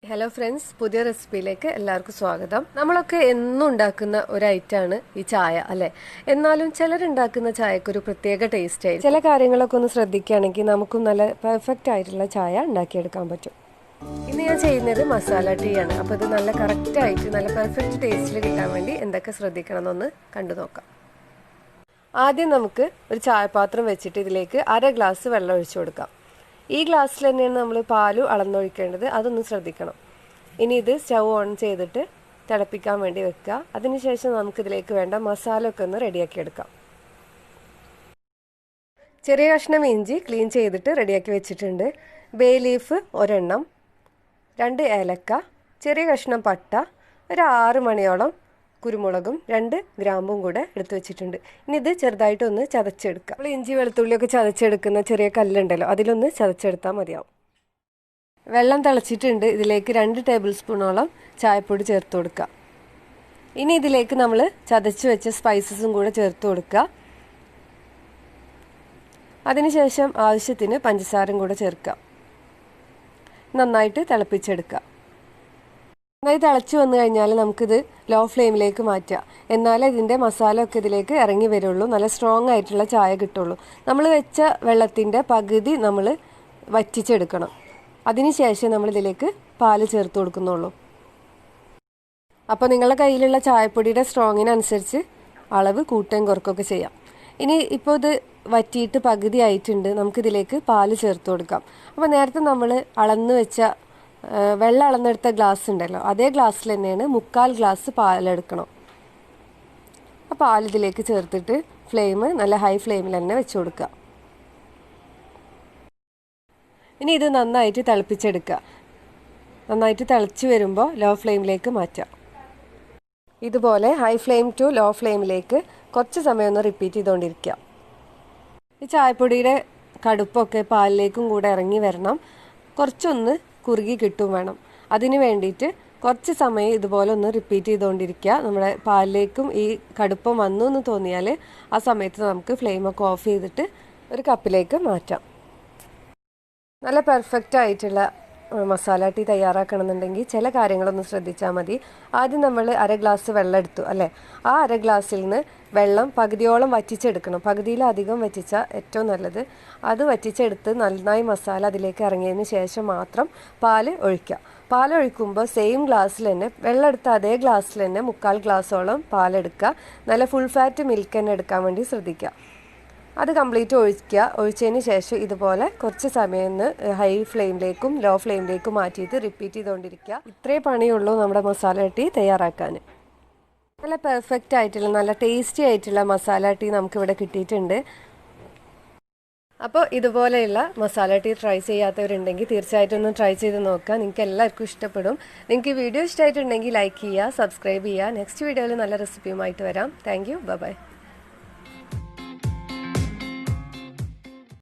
Hello friends, പുതിയ റെസിപ്പിയിലേക്ക് എല്ലാവർക്കും സ്വാഗതം. നമ്മളൊക്കെ എന്നും ഉണ്ടാക്കുന്ന ഒരു ഐറ്റമാണ് ഈ ചായ, അല്ലേ? എന്നാലും ചിലരുണ്ടാക്കുന്ന ചായക്ക് ഒരു പ്രത്യേക ടേസ്റ്റ് ആയിരിക്കും. ചില കാര്യങ്ങളൊക്കെ ഒന്ന് ശ്രദ്ധിക്കുകയാണെങ്കിൽ നമുക്കും നല്ല പെർഫെക്റ്റ് ആയിട്ടുള്ള ചായ ഉണ്ടാക്കിയെടുക്കാൻ പറ്റും. ഇന്ന് ഞാൻ ചെയ്യുന്നത് മസാല ടീ ആണ്. അപ്പോൾ ഇത് നല്ല കറക്റ്റ് ആയിട്ട് നല്ല പെർഫെക്റ്റ് ടേസ്റ്റിൽ കിട്ടാൻ വേണ്ടി എന്തൊക്കെ ശ്രദ്ധിക്കണം എന്നൊന്ന് കണ്ടു നോക്കാം. ആദ്യം നമുക്ക് ഒരു ചായപാത്രം വെച്ചിട്ട് ഇതിലേക്ക് 1/2 ഗ്ലാസ് വെള്ളം ഒഴിച്ചു കൊടുക്കാം. ഈ ഗ്ലാസ്സിൽ തന്നെയാണ് നമ്മൾ പാല് അളന്നൊഴിക്കേണ്ടത്, അതൊന്ന് ശ്രദ്ധിക്കണം. ഇനി ഇത് സ്റ്റൗ ഓൺ ചെയ്തിട്ട് തിളപ്പിക്കാൻ വേണ്ടി വെക്കുക. അതിനുശേഷം നമുക്കിതിലേക്ക് വേണ്ട മസാല ഒക്കെ ഒന്ന് റെഡിയാക്കി എടുക്കാം. ചെറിയ കഷ്ണം ഇഞ്ചി ക്ലീൻ ചെയ്തിട്ട് റെഡിയാക്കി വെച്ചിട്ടുണ്ട്. ബേ ലീഫ് ഒരെണ്ണം, 2 ഏലക്ക, ചെറിയ കഷ്ണം പട്ട, ഒരു 6 മണിയോളം കുരുമുളകും 2 ഗ്രാമ്പും കൂടെ എടുത്തു വെച്ചിട്ടുണ്ട്. ഇനി ഇത് ചെറുതായിട്ടൊന്ന് ചതച്ചെടുക്കുക. നമ്മൾ ഇഞ്ചി വെളുത്തുള്ളിയൊക്കെ ചതച്ചെടുക്കുന്ന ചെറിയ കല്ലുണ്ടല്ലോ, അതിലൊന്ന് ചതച്ചെടുത്താൽ മതിയാവും. വെള്ളം തിളച്ചിട്ടുണ്ട്. ഇതിലേക്ക് 2 ടേബിൾ സ്പൂണോളം ചായപ്പൊടി ചേർത്ത് കൊടുക്കുക. ഇനി ഇതിലേക്ക് നമ്മൾ ചതച്ച് വെച്ച സ്പൈസസും കൂടെ ചേർത്ത് കൊടുക്കുക. അതിനുശേഷം ആവശ്യത്തിന് പഞ്ചസാരയും കൂടെ ചേർക്കുക. നന്നായിട്ട് തിളപ്പിച്ചെടുക്കുക. നന്നായി തിളച്ച് വന്നു കഴിഞ്ഞാൽ നമുക്കിത് ലോ ഫ്ലെയിമിലേക്ക് മാറ്റുക. എന്നാലേ ഇതിൻ്റെ മസാല ഒക്കെ ഇതിലേക്ക് ഇറങ്ങി വരുള്ളൂ, നല്ല സ്ട്രോങ് ആയിട്ടുള്ള ചായ കിട്ടുള്ളൂ. നമ്മൾ വെച്ച വെള്ളത്തിൻ്റെ പകുതി നമ്മൾ വറ്റിച്ചെടുക്കണം. അതിനുശേഷം നമ്മളിതിലേക്ക് പാല് ചേർത്ത് കൊടുക്കുന്നുള്ളൂ. അപ്പോൾ നിങ്ങളുടെ കയ്യിലുള്ള ചായപ്പൊടിയുടെ സ്ട്രോങ്ങിനനുസരിച്ച് അളവ് കൂട്ടുകയും കുറക്കുകയൊക്കെ ചെയ്യാം. ഇനി ഇപ്പോൾ ഇത് വറ്റിയിട്ട് പകുതി ആയിട്ടുണ്ട്. നമുക്കിതിലേക്ക് പാല് ചേർത്ത് കൊടുക്കാം. അപ്പോൾ നേരത്തെ നമ്മൾ അളന്ന് വെച്ച വെള്ളം അളന്നെടുത്ത ഗ്ലാസ് ഉണ്ടല്ലോ, അതേ ഗ്ലാസ്സിൽ തന്നെയാണ് 1/4 ഗ്ലാസ് പാലെടുക്കണം. ആ പാലിതിലേക്ക് ചേർത്തിട്ട് ഫ്ലെയിം നല്ല ഹൈ ഫ്ലെയിമിൽ തന്നെ വെച്ച് കൊടുക്കുക. ഇനി ഇത് നന്നായിട്ട് തിളപ്പിച്ചെടുക്കുക. നന്നായിട്ട് തിളച്ച് വരുമ്പോൾ ലോ ഫ്ലെയിമിലേക്ക് മാറ്റുക. ഇതുപോലെ ഹൈ ഫ്ലെയിം ടു ലോ ഫ്ലെയിമിലേക്ക് കുറച്ച് സമയം ഒന്ന് റിപ്പീറ്റ് ചെയ്തുകൊണ്ടിരിക്കുക. ഈ ചായപ്പൊടിയുടെ കടുപ്പൊക്കെ പാലിലേക്കും കൂടെ ഇറങ്ങി വരണം. കുറച്ചൊന്ന് കുറുകി കിട്ടും വേണം. അതിന് വേണ്ടിയിട്ട് കുറച്ച് സമയം ഇതുപോലെ ഒന്ന് റിപ്പീറ്റ് ചെയ്തുകൊണ്ടിരിക്കുക. നമ്മുടെ പാലിലേക്കും ഈ കടുപ്പം വന്നു എന്ന് തോന്നിയാൽ ആ സമയത്ത് നമുക്ക് ഫ്ലെയിമൊക്കെ ഓഫ് ചെയ്തിട്ട് ഒരു കപ്പിലേക്ക് മാറ്റാം. നല്ല പെർഫെക്റ്റ് ആയിട്ടുള്ള മസാല ടീ തയ്യാറാക്കണമെന്നുണ്ടെങ്കിൽ ചില കാര്യങ്ങളൊന്ന് ശ്രദ്ധിച്ചാൽ മതി. ആദ്യം നമ്മൾ 1/2 ഗ്ലാസ് വെള്ളം എടുത്തു, അല്ലേ? ആ 1/2 ഗ്ലാസ്സിൽ നിന്ന് വെള്ളം പകുതിയോളം വറ്റിച്ചെടുക്കണം. പകുതിയിലധികം വറ്റിച്ചാൽ ഏറ്റവും നല്ലത്. അത് വറ്റിച്ചെടുത്ത് നന്നായി മസാല അതിലേക്ക് ഇറങ്ങിയതിന് ശേഷം മാത്രം പാല് ഒഴിക്കുക. പാലൊഴിക്കുമ്പോൾ സെയിം ഗ്ലാസ്സിൽ തന്നെ വെള്ളം എടുത്ത അതേ ഗ്ലാസ്സിൽ തന്നെ 1/4 ഗ്ലാസോളം പാലെടുക്കുക. നല്ല ഫുൾ ഫാറ്റ് മിൽക്ക് തന്നെ എടുക്കാൻ വേണ്ടി ശ്രദ്ധിക്കുക. അത് കംപ്ലീറ്റ് ഒഴിക്കുക. ഒഴിച്ചതിന് ശേഷം ഇതുപോലെ കുറച്ച് സമയം ഒന്ന് ഹൈ ഫ്ലെയിമിലേക്കും ലോ ഫ്ലെയിമിലേക്കും മാറ്റിയിട്ട് റിപ്പീറ്റ് ചെയ്തുകൊണ്ടിരിക്കുക. ഇത്രേ പണിയുള്ളൂ നമ്മുടെ മസാല ടീ തയ്യാറാക്കാൻ. നല്ല പെർഫെക്റ്റ് ആയിട്ടുള്ള നല്ല ടേസ്റ്റി ആയിട്ടുള്ള മസാല ടീ നമുക്കിവിടെ കിട്ടിയിട്ടുണ്ട്. അപ്പോൾ ഇതുപോലെയുള്ള മസാല ടീ ട്രൈ ചെയ്യാത്തവരുണ്ടെങ്കിൽ തീർച്ചയായിട്ടും ഒന്ന് ട്രൈ ചെയ്ത് നോക്കുക. നിങ്ങൾക്ക് എല്ലാവർക്കും ഇഷ്ടപ്പെടും. നിങ്ങൾക്ക് ഈ വീഡിയോ ഇഷ്ടമായിട്ടുണ്ടെങ്കിൽ ലൈക്ക് ചെയ്യുക, സബ്സ്ക്രൈബ് ചെയ്യുക. നെക്സ്റ്റ് വീഡിയോയിൽ നല്ല റെസിപ്പിയുമായിട്ട് വരാം. Thank you. ബൈ.